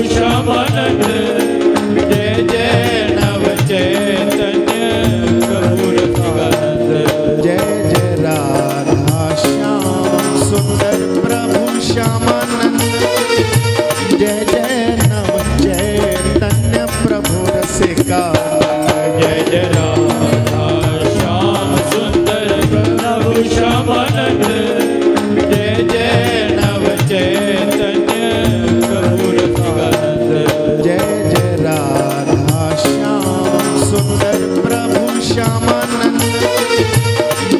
श्यामानंद जय जय नव चैतन्य प्रभु रसिकानंद जय जय राधा श्याम सुंदर प्रभु श्यामानंद जय जय नव चैतन्य प्रभु रसिकानंद जय जय राधा श्याम सुंदर प्रभु श्यामानंद जय जय नव चैतन्य प्रभु रसिकानंद जय जय राधा श्याम सुंदर प्रभु श्यामानंद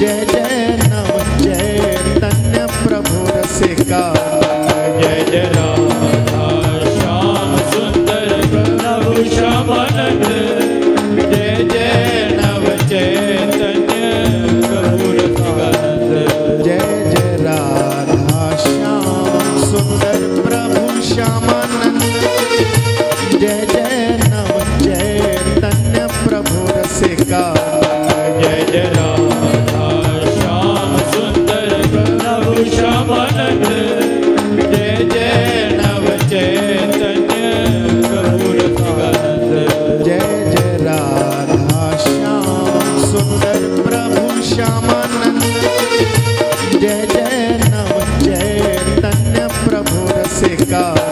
जय जय नव चैतन्य प्रभु रसिकानंद जय जय राधा श्याम सुंदर प्रभु श्यामानंद जय जय नव चैतन्य प्रभु रसिकानंद जय जय राधा श्याम सुंदर प्रभु श्यामानंद जय जय नव चैतन्य प्रभु रसिकानंद जय जय राधा श्याम सुंदर प्रभु श्यामानंद जय जय नव चैतन्य प्रभु रसिकानंद जय जय राधा श्याम सुंदर प्रभु श्यामानंद जय जय नव चैतन्य प्रभु रसिकानंद